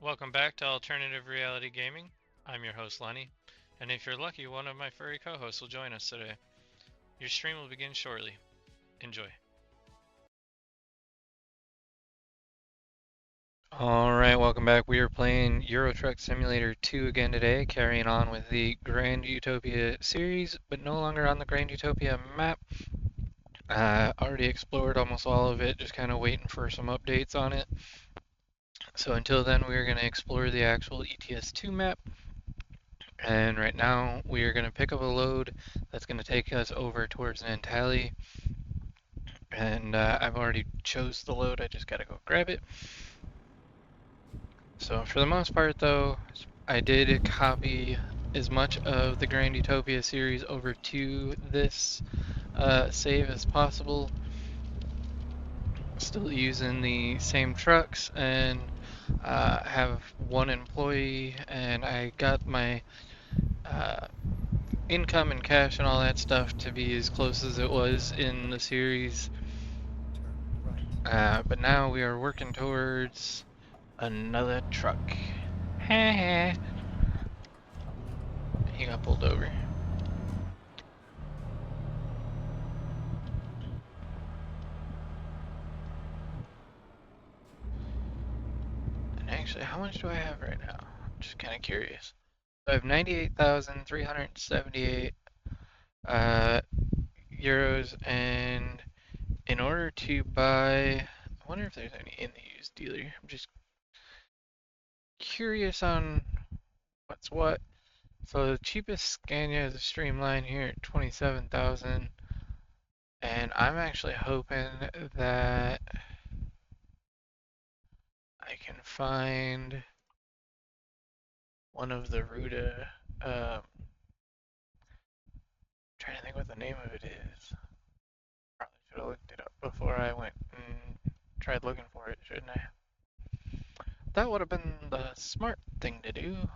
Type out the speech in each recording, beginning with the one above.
Welcome back to Alternative Reality Gaming. I'm your host Lenny, and if you're lucky, one of my furry co-hosts will join us today. Your stream will begin shortly. Enjoy. Alright, welcome back. We are playing Euro Truck Simulator 2 again today, carrying on with the Grand Utopia series, but no longer on the Grand Utopia map. Already explored almost all of it, just kind of waiting for some updates on it. So until then, we're going to explore the actual ETS2 map. And right now we are going to pick up a load that's going to take us over towards Nantali. And I've already chose the load, I just got to go grab it. So for the most part though, I did copy as much of the Grand Utopia series over to this save as possible. Still using the same trucks and have one employee, and I got my income and cash and all that stuff to be as close as it was in the series. But now we are working towards another truck. He got pulled over. And actually, how much do I have right now? I'm just kind of curious. So I have 98,378 euros, and in order to buy, I wonder if there's any in the used dealer. I'm just curious on what's what. So the cheapest Scania is a Streamline here at 27,000, and I'm actually hoping that I can find one of the Ruta. Trying to think what the name of it is. Probably should have looked it up before I went and tried looking for it, shouldn't I? That would have been the smart thing to do.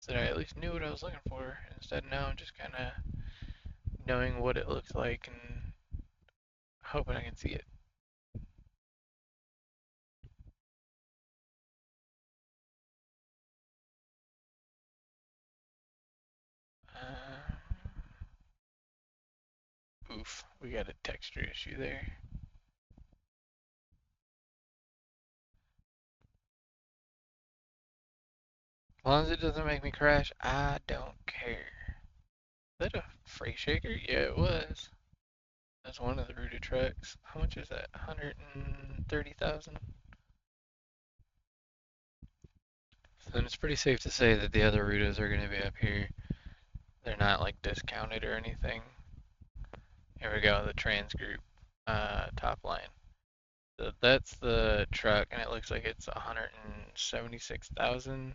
So that I at least knew what I was looking for. Instead, now I'm just kind of knowing what it looks like and hoping I can see it. Oof, we got a texture issue there. As long as it doesn't make me crash, I don't care. Is that a freight shaker? Yeah, it was. That's one of the Ruta trucks. How much is that? 130,000? So then it's pretty safe to say that the other Rutas are going to be up here. They're not like discounted or anything. Here we go, the trans group top line. So that's the truck, and it looks like it's 176,000.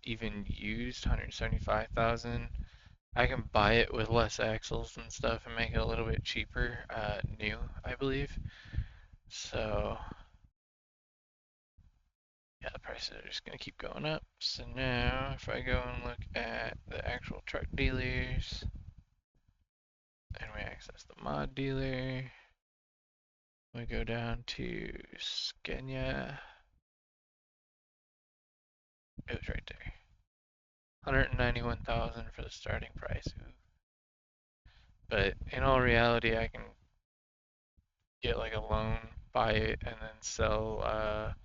Even used, 175,000. I can buy it with less axles and stuff and make it a little bit cheaper, new, I believe. So yeah, the prices are just gonna keep going up. So now, if I go and look at the actual truck dealers, and we access the mod dealer, we go down to Scania. It was right there. 191,000 for the starting price. Ooh. But in all reality, I can get like a loan, buy it, and then sell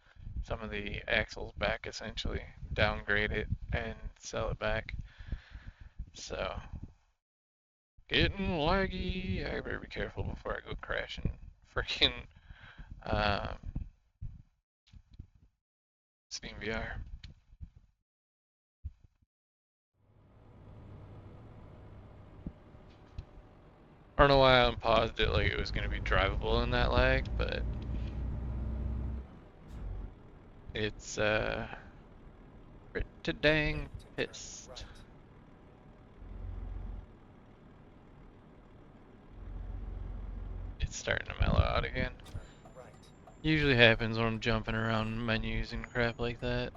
some of the axles back, essentially downgrade it and sell it back. So getting laggy. I better be careful before I go crashing freaking um, Steam VR. I don't know why I unpaused it like it was gonna be drivable in that lag, but it's pretty dang pissed. It's starting to mellow out again. Usually happens when I'm jumping around menus and crap like that.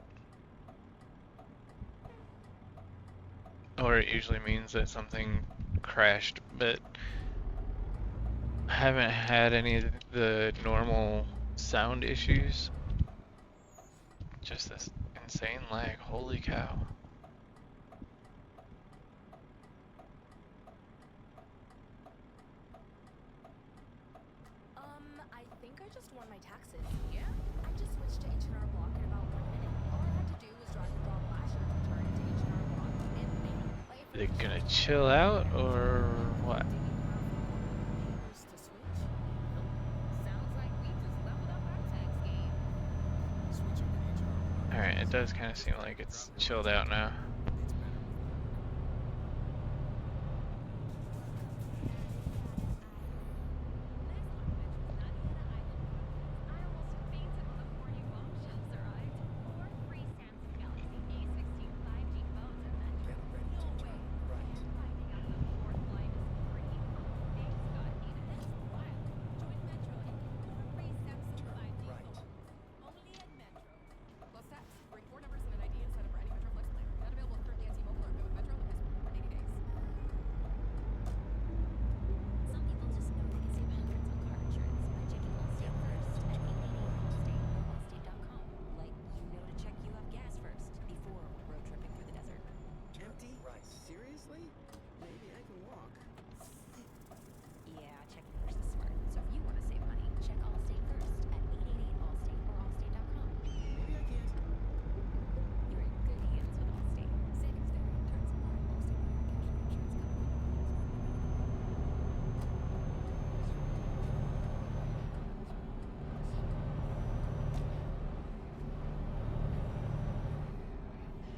Or it usually means that something crashed, but I haven't had any of the normal sound issues. Just this insane lag. Holy cow. I think I just won my taxes. Yeah? I just switched to H&R Block in about 1 minute. All I had to do was drive the dog last year to turn into H&R Block, and bam. Like, Are they gonna chill out or what? to switch? Nope. Sounds like we just leveled up our tax game. Alright, it does kind of seem like it's chilled out now.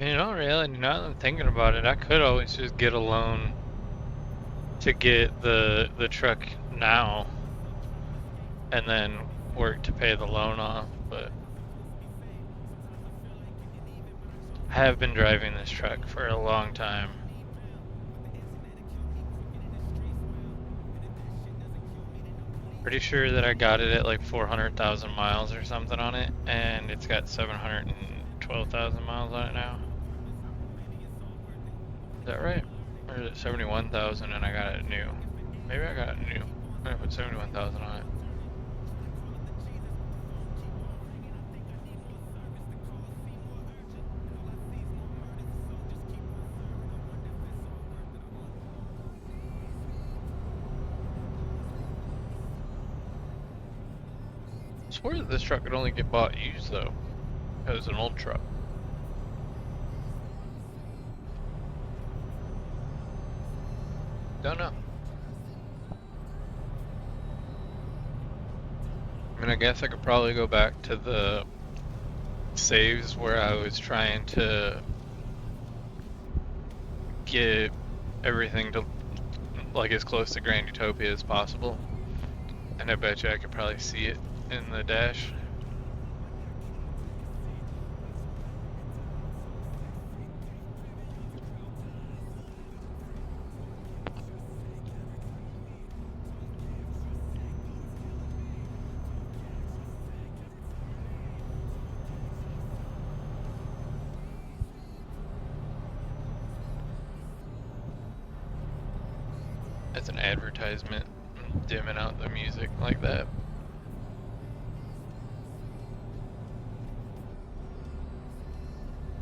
You know, really, now that I'm thinking about it, I could always just get a loan to get the truck now and then work to pay the loan off, but I have been driving this truck for a long time. Pretty sure that I got it at like 400,000 miles or something on it, and it's got 712,000 miles on it now. Is that right? Or is it 71,000 and I got it new? Maybe I got it new. I put 71,000 on it. I swear that this truck could only get bought used though. It was an old truck. Don't know. I mean, I guess I could probably go back to the saves where I was trying to get everything to like as close to Grand Utopia as possible. And I bet you I could probably see it in the dash. As an advertisement, dimming out the music like that.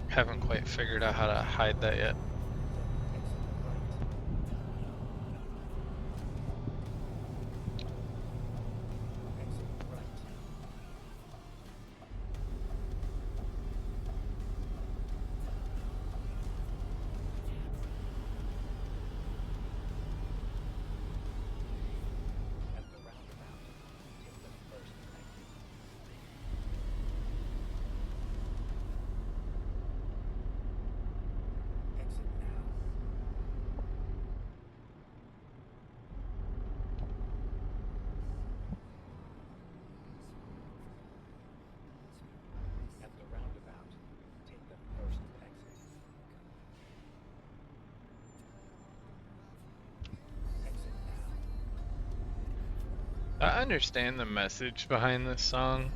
Haven't quite figured out how to hide that yet. I understand the message behind this song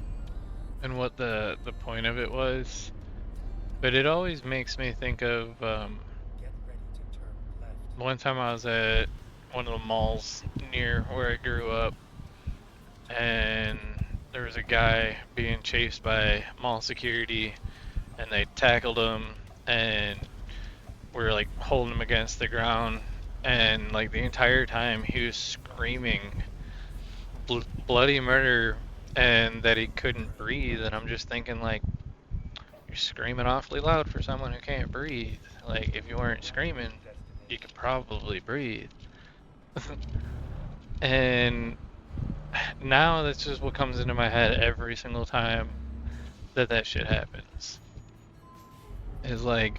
and what the point of it was, but it always makes me think of one time I was at one of the malls near where I grew up, and there was a guy being chased by mall security, and they tackled him, and we were like holding him against the ground, and like the entire time he was screaming bloody murder and that he couldn't breathe, and I'm just thinking like, you're screaming awfully loud for someone who can't breathe. Like, if you weren't screaming, you could probably breathe. And now that's just what comes into my head every single time that shit happens. Is like,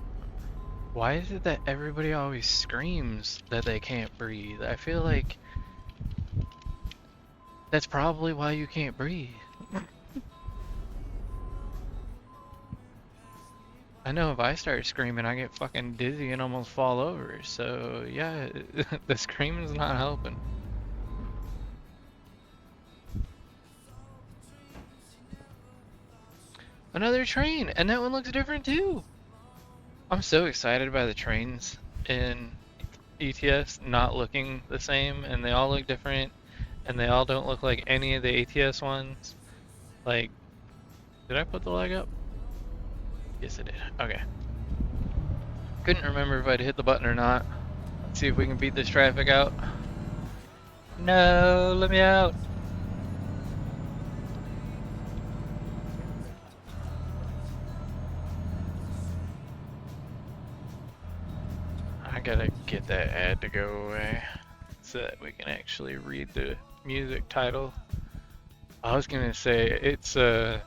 why is it that everybody always screams that they can't breathe? I feel like that's probably why you can't breathe. I know if I start screaming, I get fucking dizzy and almost fall over. So yeah, the screaming's not helping. Another train, and that one looks different too. I'm so excited by the trains in ETS not looking the same, and they all look different, and they all don't look like any of the ATS ones. Like, did I put the leg up? Yes, I did. Okay. Couldn't remember if I'd hit the button or not. Let's see if we can beat this traffic out. No, let me out. I gotta get that ad to go away so that we can actually read the music title. I was gonna say it's a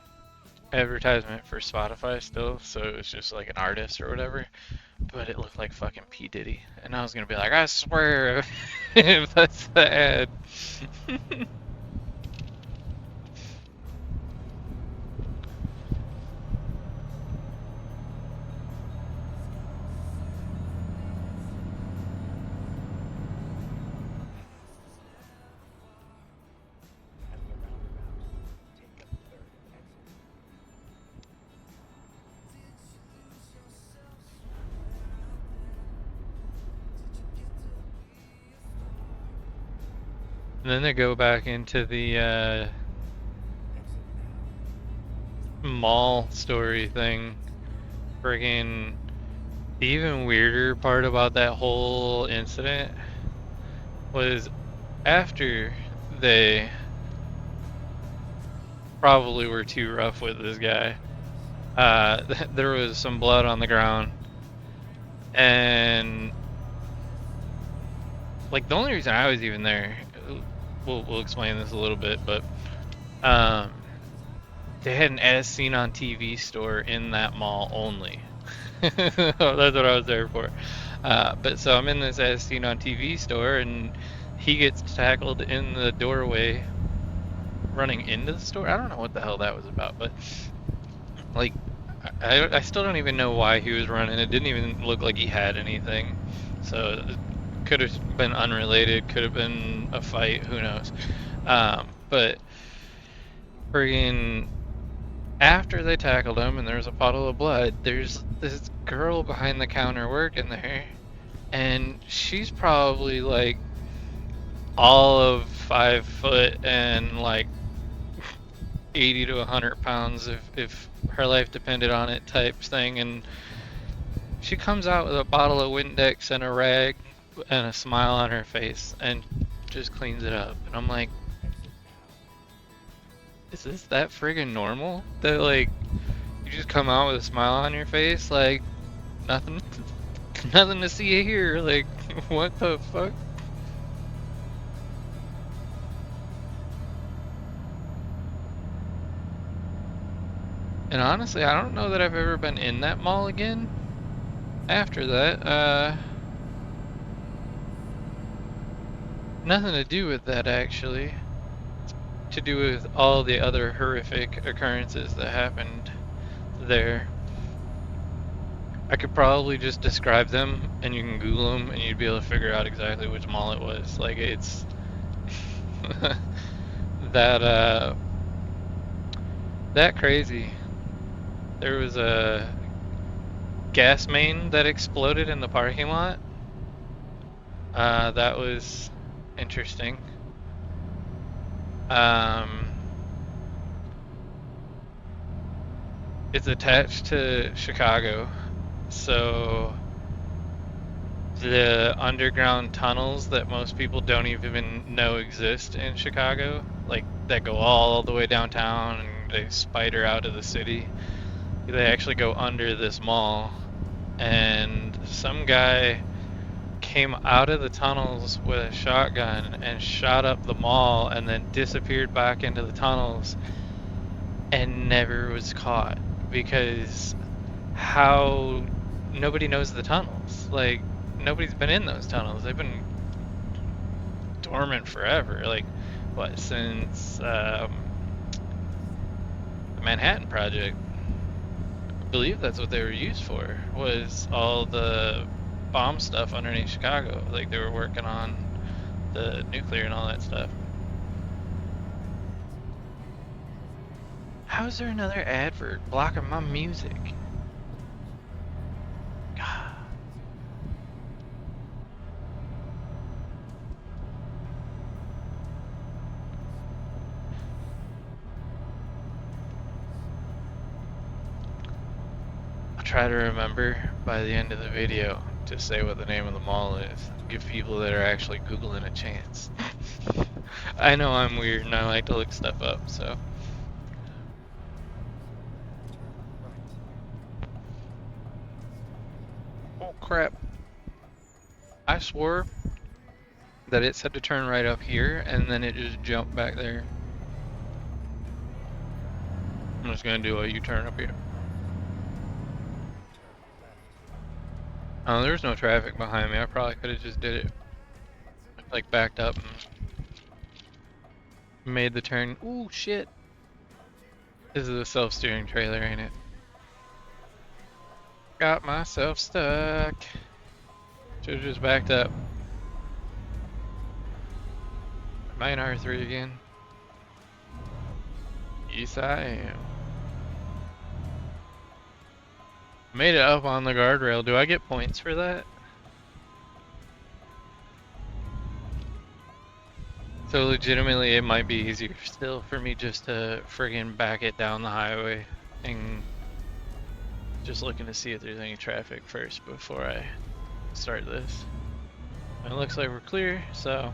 advertisement for Spotify still, so it's just like an artist or whatever, but it looked like fucking P. Diddy, and I was gonna be like, I swear if that's the ad. And then they go back into the mall story thing. Friggin' the even weirder part about that whole incident was after they probably were too rough with this guy. There was some blood on the ground, and like the only reason I was even there, we'll explain this a little bit, but um, they had an as seen on TV store in that mall only. That's what I was there for. But so I'm in this as seen on TV store, and he gets tackled in the doorway running into the store. I don't know what the hell that was about, but like I still don't even know why he was running. It didn't even look like he had anything. So it could have been unrelated, could have been a fight, who knows. But friggin' after they tackled him and there was a puddle of blood, there's this girl behind the counter working there, and she's probably like all of 5 foot and like 80 to 100 pounds if her life depended on it type thing, and she comes out with a bottle of Windex and a rag and a smile on her face and just cleans it up, and I'm like, is this that friggin' normal? That like you just come out with a smile on your face, like nothing, nothing to see here. Like what the fuck? And honestly, I don't know that I've ever been in that mall again after that. Nothing to do with that actually. To do with all the other horrific occurrences that happened there. I could probably just describe them, and you can Google them, and you'd be able to figure out exactly which mall it was. Like it's that that crazy. There was a gas main that exploded in the parking lot. That was interesting. Um, It's attached to Chicago, so the underground tunnels that most people don't even know exist in Chicago, like that go all the way downtown and they spider out of the city, they actually go under this mall. And some guy came out of the tunnels with a shotgun and shot up the mall and then disappeared back into the tunnels and never was caught because how nobody knows the tunnels. Like nobody's been in those tunnels. They've been dormant forever. Like what since the Manhattan Project. I believe that's what they were used for. Was all the bomb stuff underneath Chicago. Like they were working on the nuclear and all that stuff. How is there another advert blocking my music? God. I'll try to remember by the end of the video to say what the name of the mall is. Give people that are actually Googling a chance. I know I'm weird and I like to look stuff up, so. Oh crap. I swore that it said to turn right up here and then it just jumped back there. I'm just gonna do a U-turn up here. Oh, there's no traffic behind me. I probably could have just did it. Like backed up and made the turn. Ooh, shit. This is a self-steering trailer, ain't it? Got myself stuck. Should've just backed up. Am I in R3 again? Yes, I am. Made it up on the guardrail. Do I get points for that? So legitimately, it might be easier still for me just to friggin' back it down the highway and just looking to see if there's any traffic first before I start this. It looks like we're clear, so.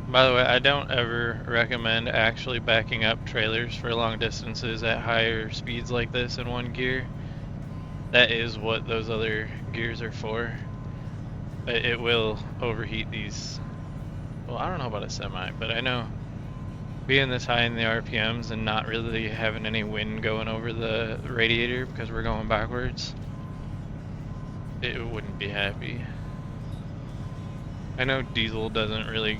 By the way, I don't ever recommend actually backing up trailers for long distances at higher speeds like this in one gear. That is what those other gears are for. But it will overheat these. Well, I don't know about a semi, but I know being this high in the RPMs and not really having any wind going over the radiator because we're going backwards, it wouldn't be happy. I know diesel doesn't really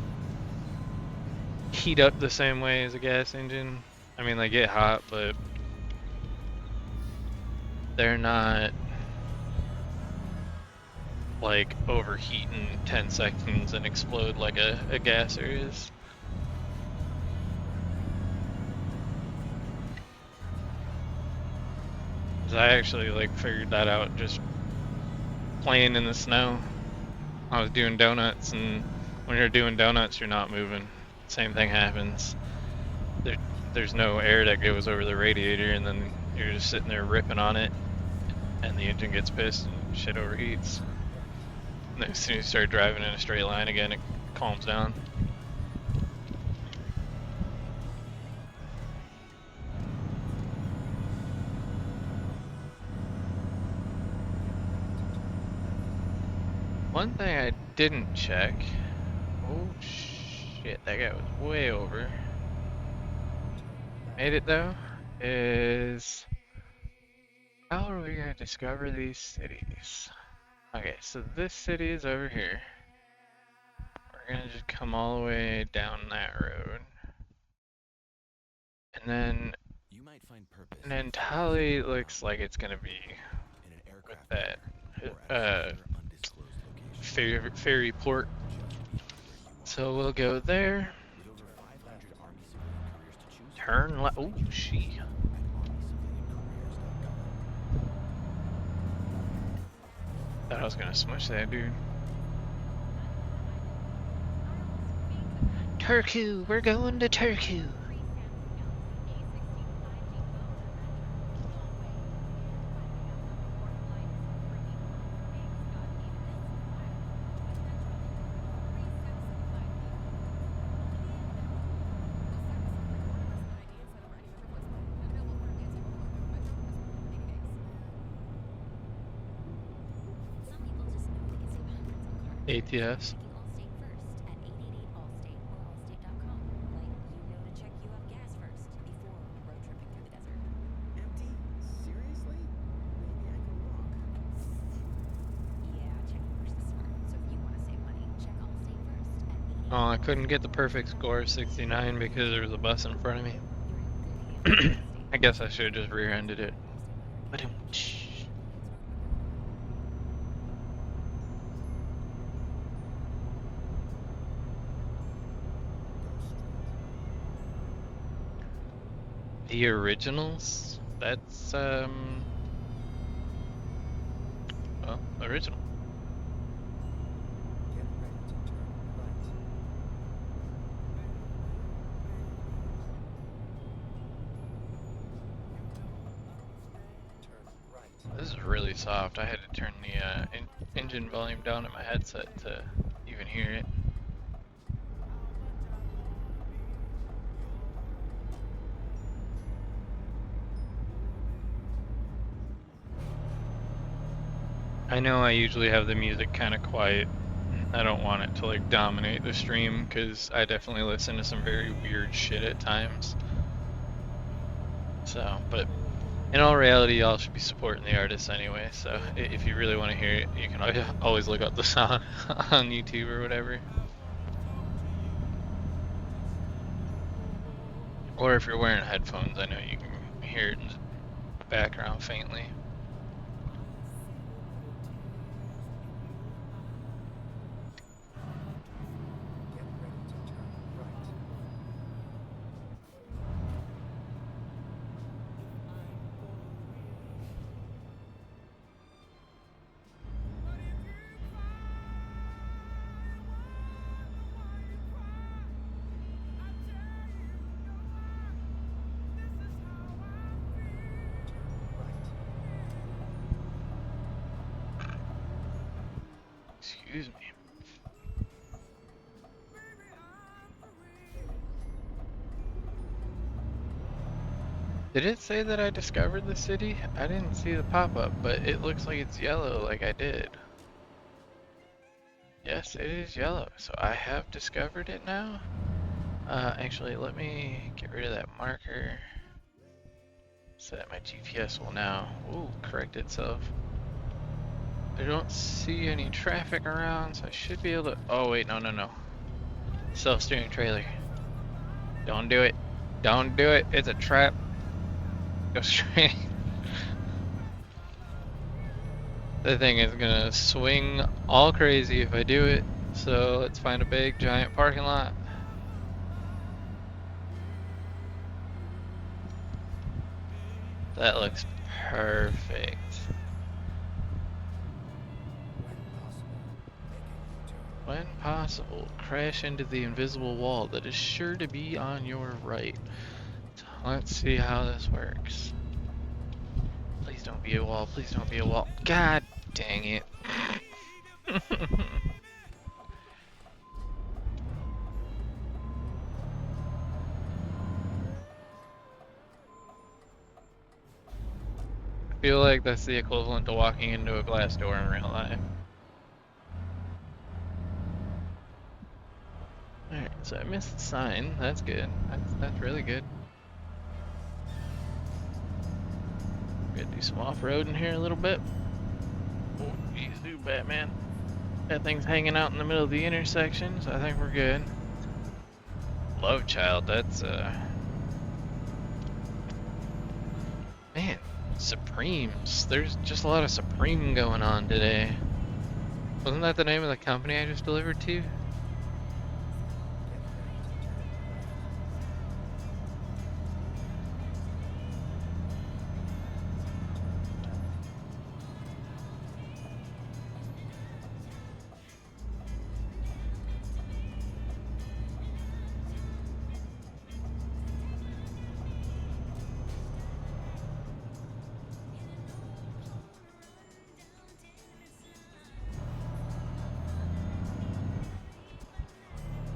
heat up the same way as a gas engine. I mean, they get hot, but they're not like overheat in 10 seconds and explode like a gasser is. 'Cause I actually like figured that out just playing in the snow. I was doing donuts, and when you're doing donuts, you're not moving. Same thing happens. There's no air that goes over the radiator, and then you're just sitting there ripping on it, and the engine gets pissed and shit overheats. And then as soon as you start driving in a straight line again, it calms down. One thing I didn't check. Oh shit, that guy was way over. Made it though. Is how are we gonna discover these cities? Okay, so this city is over here. We're gonna just come all the way down that road. And then You might find purpose. and then Tally looks like it's gonna be in an with aircraft that or at some other undisclosed location. ferry port. So we'll go there. With over 500 Army civilian careers to choose Turn left. Oh, she. at armyciviliancareers.com. Thought I was gonna smush that dude. Turku. We're going to Turku. ATS. Empty? Seriously? Maybe I can walk. Oh, I couldn't get the perfect score of 69 because there was a bus in front of me. I guess I should have just rear-ended it. The originals? That's, well, original. Get ready to turn right. Turn right. This is really soft. I had to turn the engine volume down in my headset to even hear it. I know I usually have the music kind of quiet. I don't want it to like dominate the stream because I definitely listen to some very weird shit at times. So, but in all reality, y'all should be supporting the artists anyway. So if you really want to hear it, you can always look up the song on YouTube or whatever. Or if you're wearing headphones, I know you can hear it in the background faintly. Get ready to turn right. Excuse me. Did it say that I discovered the city? I didn't see the pop-up, but it looks like it's yellow like I did. Yes, it is yellow, so I have discovered it now. Actually, let me get rid of that marker so that my GPS will now, correct itself. I don't see any traffic around, so I should be able to, oh wait, no. Self-steering trailer. Don't do it. Don't do it, it's a trap. Go straight. The thing is gonna swing all crazy if I do it, so let's find a big giant parking lot. That looks perfect. When possible, make a U-turn. When possible, crash into the invisible wall that is sure to be on your right. So let's see how this works. Please don't be a wall, please don't be a wall. God dang it. I feel like that's the equivalent to walking into a glass door in real life. Alright, so I missed the sign. That's good. That's really good. We're gonna do some off-roading here a little bit. Oh, easy, Batman. That thing's hanging out in the middle of the intersection, so I think we're good. Love Child, that's man, Supremes. There's just a lot of Supreme going on today. Wasn't that the name of the company I just delivered to?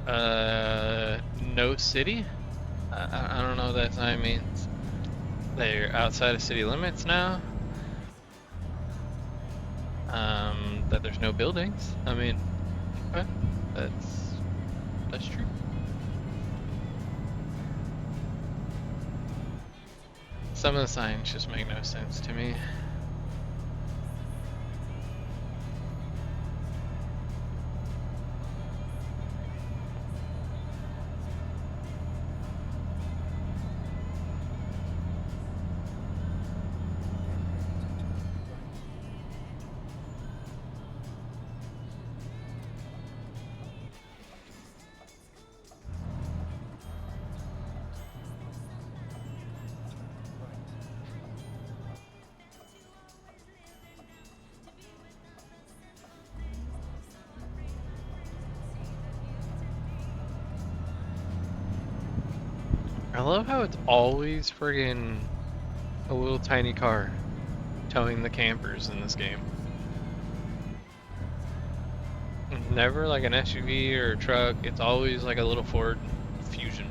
No city? I don't know what that sign means. They're outside of city limits now. That there's no buildings. I mean, okay, that's true. Some of the signs just make no sense to me. I love how it's always friggin' a little tiny car towing the campers in this game. Never like an SUV or a truck, it's always like a little Ford Fusion.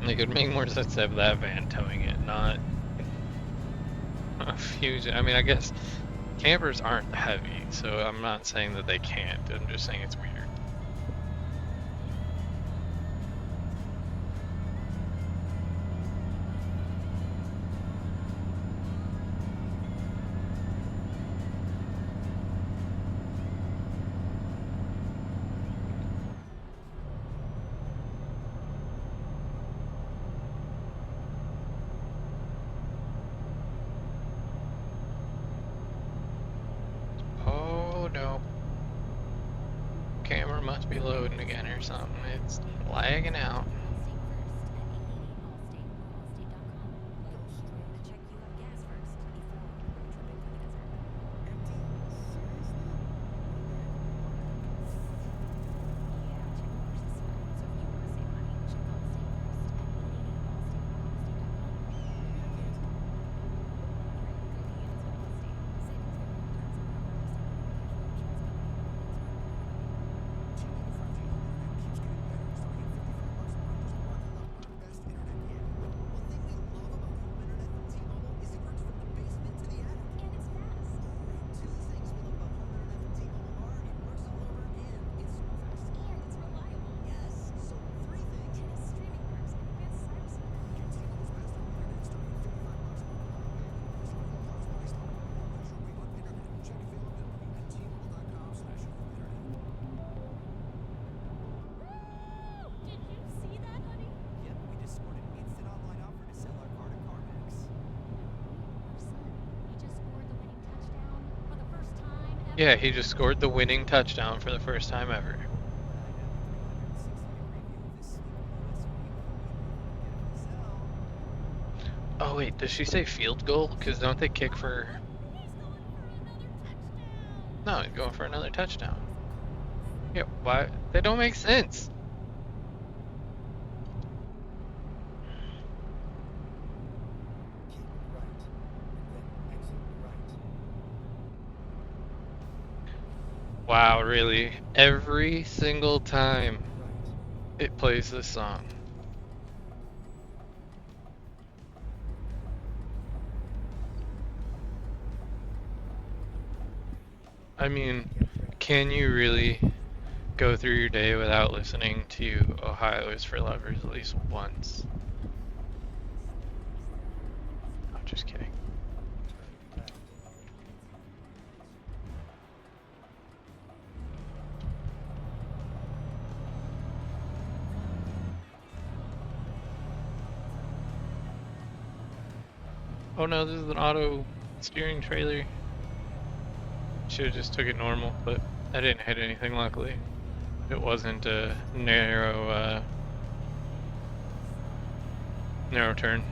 Like, it would make more sense to have that van towing it, not a Fusion. I mean, I guess campers aren't heavy, so I'm not saying that they can't. I'm just saying it's weird. Oh no. Camera must be loading again or something. It's lagging out. Yeah, he just scored the winning touchdown for the first time ever. Oh wait, does she say field goal? Because don't they kick for... No, he's going for another touchdown. Yeah, why? They don't make sense. Wow, really? Every single time it plays this song. I mean, can you really go through your day without listening to Ohio is for Lovers at least once? I'm just kidding. Oh no, this is an auto steering trailer. Should've just took it normal, but I didn't hit anything luckily. It wasn't a narrow turn.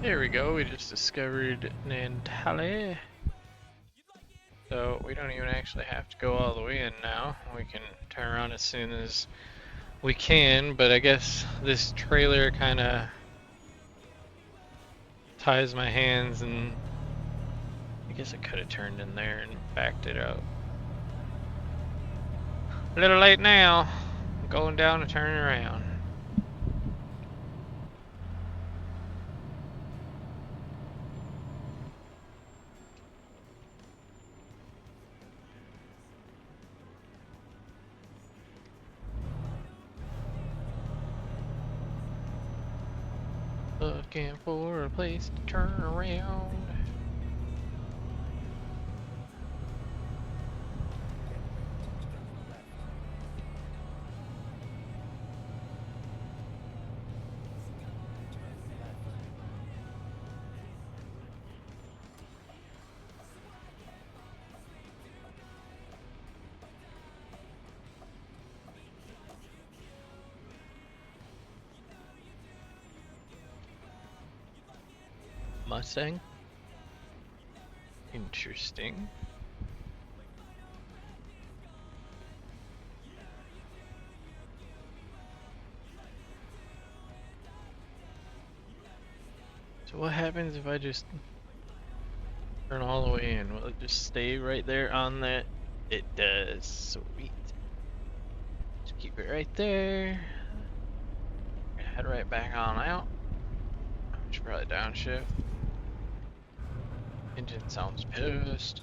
There we go, we just discovered Nantale. So we don't even actually have to go all the way in now. We can turn around as soon as we can, but I guess this trailer kind of ties my hands, and I guess I could have turned in there and backed it out. A little late now. I'm going down and turning around. Looking for a place to turn around. Mustang? Interesting. So what happens if I just turn all the way in? Will it just stay right there on that? It does. Sweet. Just keep it right there. Head right back on out. Should probably downshift. Engine sounds pissed.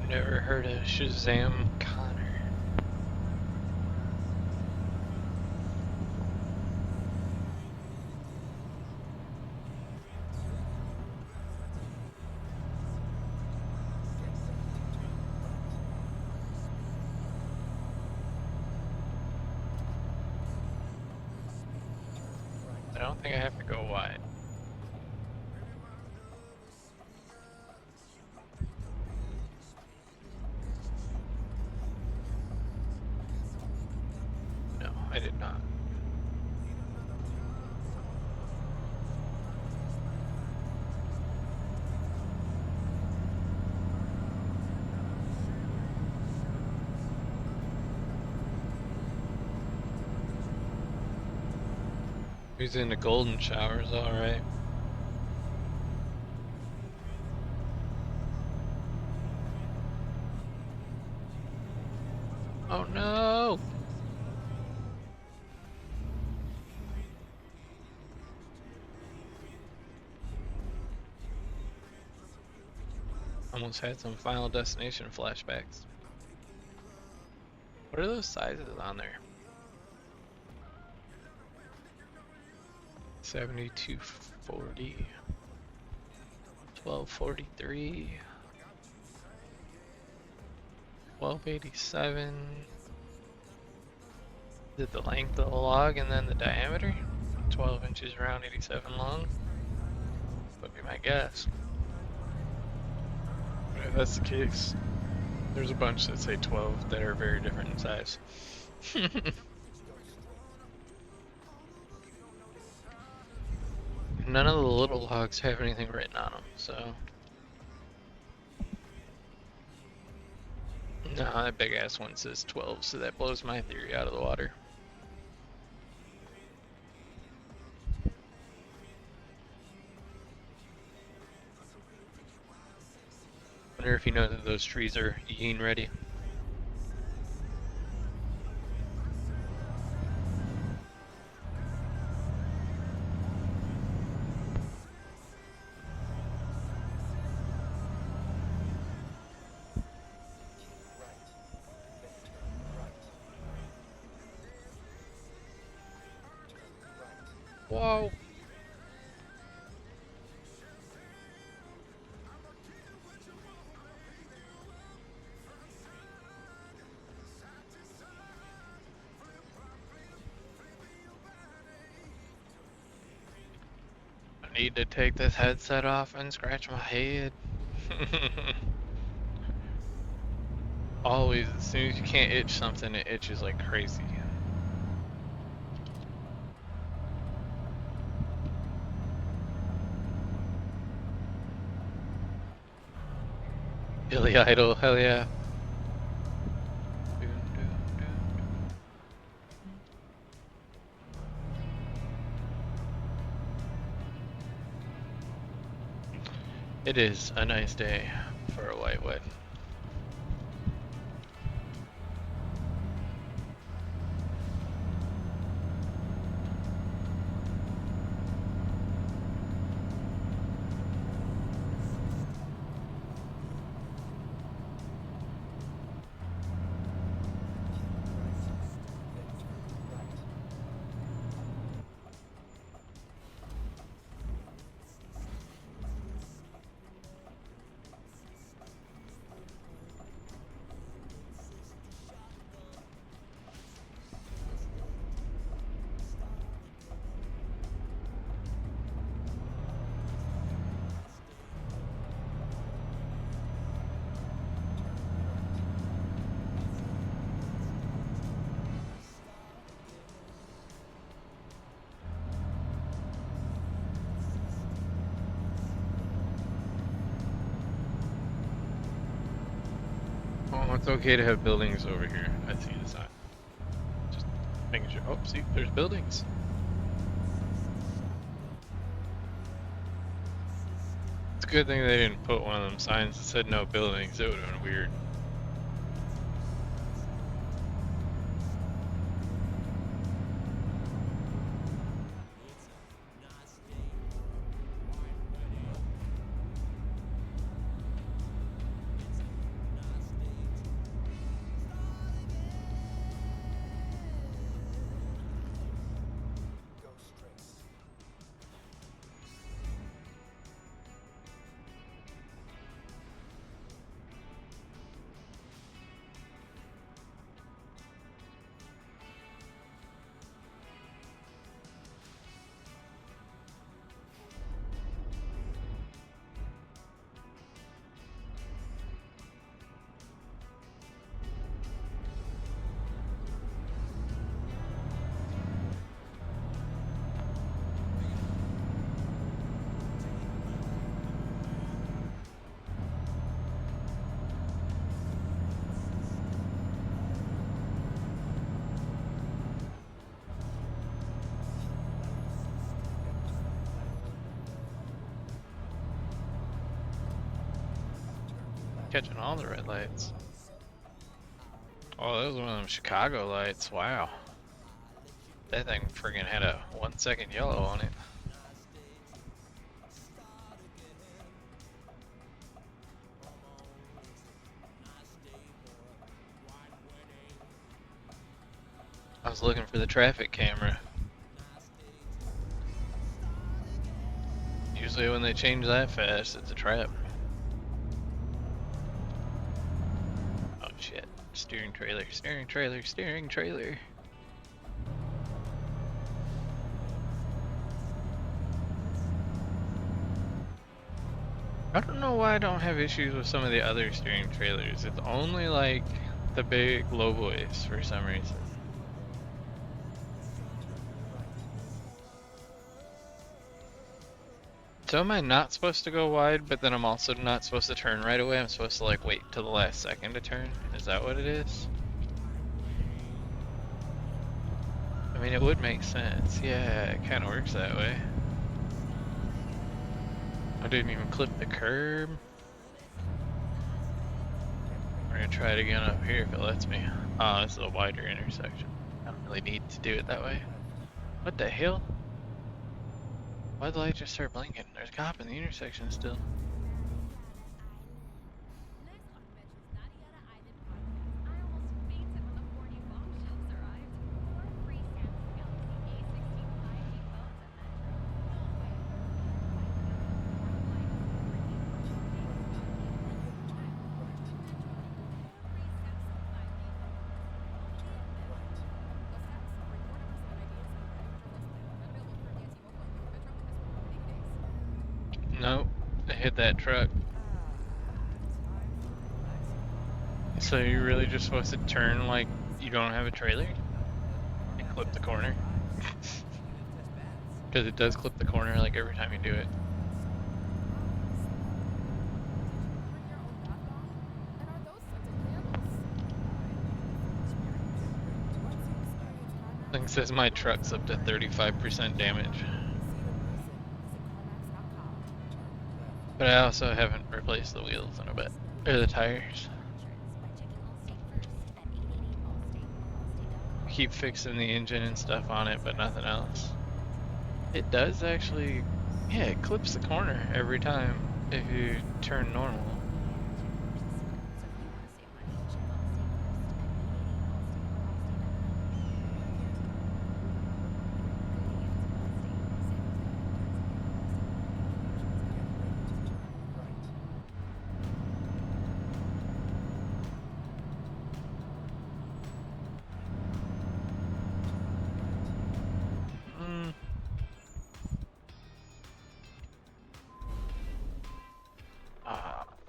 Never heard of Shazam Connor. I don't think I have to go wide. No, I did not. Who's in the golden showers, alright. Oh no! Almost had some Final Destination flashbacks. What are those sizes on there? 7240, 1243, 1287. Is it the length of the log and then the diameter? 12 inches around 87 long? Would be my guess. But if that's the case, there's a bunch that say 12 that are very different in size. None of the little logs have anything written on them, so. No, that big ass one says 12, so that blows my theory out of the water. Wonder if you know that those trees are yean ready. Whoa! need to take this headset off and scratch my head. Always, as soon as you can't itch something, it itches like crazy. Billy Idol, hell yeah. It is a nice day for a white wedding. Oh, it's okay to have buildings over here. I see the sign. Just making sure. Oh, see, there's buildings. It's a good thing they didn't put one of them signs that said no buildings. It would have been weird. Catching all the red lights. Oh, that was one of them Chicago lights. Wow. That thing friggin' had a 1 second yellow on it. I was looking for the traffic camera. Usually when they change that fast, it's a trap. Oh shit. Steering trailer, steering trailer, steering trailer. I don't know why I don't have issues with some of the other steering trailers. It's only like the big low boys for some reason. So am I not supposed to go wide, but then I'm also not supposed to turn right away? I'm supposed to like wait till the last second to turn? Is that what it is? I mean, it would make sense. Yeah, it kind of works that way. I didn't even clip the curb. We're gonna try it again up here if it lets me. Oh, this is a wider intersection. I don't really need to do it that way. What the hell? Why'd the light just start blinking? There's a cop in the intersection still. Nope, I hit that truck. So you're really just supposed to turn like you don't have a trailer and clip the corner? Because it does clip the corner like every time you do it. Thing says my truck's up to 35% damage. But I also haven't replaced the wheels in a bit. Or the tires. Keep fixing the engine and stuff on it, but nothing else. It does actually, yeah, it clips the corner every time if you turn normal.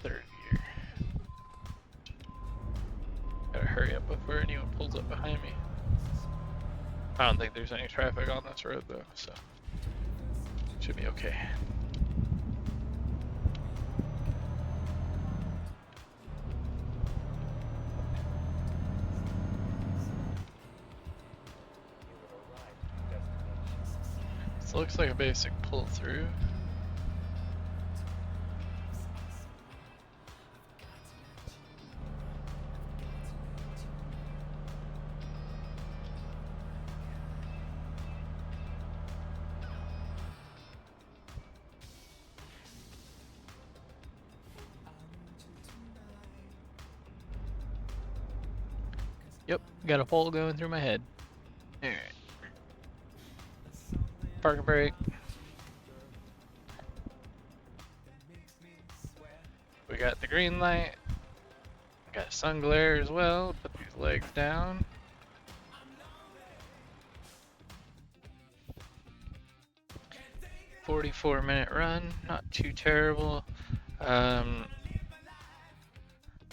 Third gear. Gotta hurry up before anyone pulls up behind me. I don't think there's any traffic on this road though, so should be okay. This looks like a basic pull through. Yep, got a pole going through my head. Alright. Park and brake. We got the green light. Got sun glare as well. Put these legs down. "44-minute run, not too terrible.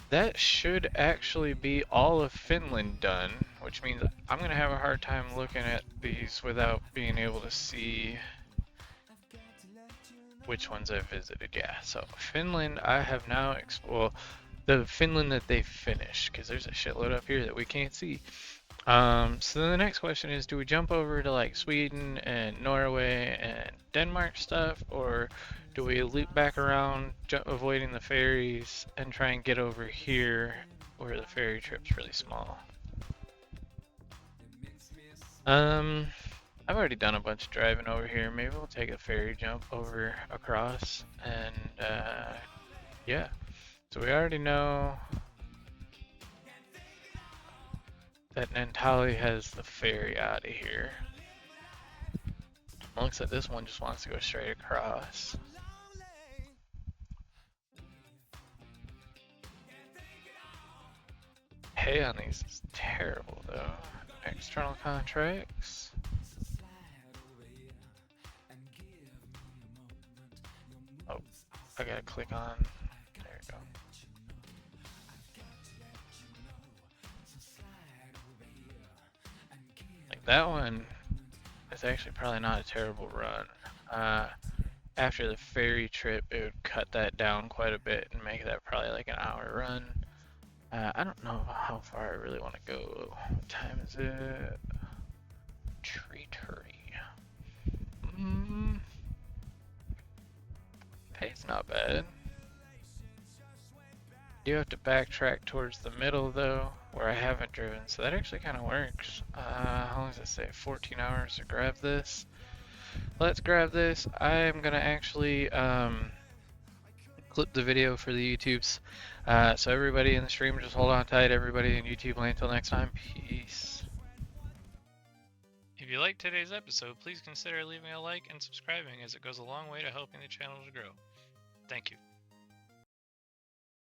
That should actually be all of Finland done, which means I'm gonna have a hard time looking at these without being able to see which ones I've visited. Yeah, so Finland I have now well, the Finland that they finished, because there's a shitload up here that we can't see. So then the next question is, do we jump over to like Sweden and Norway and Denmark stuff, or do we loop back around, avoiding the ferries, and try and get over here where the ferry trip's really small? I've already done a bunch of driving over here. Maybe we'll take a ferry jump over across, and yeah. So we already know that Nantali has the ferry out of here. Looks like this one just wants to go straight across. Pay on these is terrible though. External contracts. Oh, I gotta click on. There we go. Like that one is actually probably not a terrible run. After the ferry trip, it would cut that down quite a bit and make that probably like an hour run. I don't know how far I really want to go. What time is it? Treatery. Pay's not bad. Do have to backtrack towards the middle though, where I haven't driven, so that actually kind of works. How long does it say? 14 hours to grab this. Let's grab this. I'm gonna actually clip the video for the YouTubes. So everybody in the stream, just hold on tight. Everybody in YouTube land until next time. Peace. If you liked today's episode, please consider leaving a like and subscribing, as it goes a long way to helping the channel to grow. Thank you.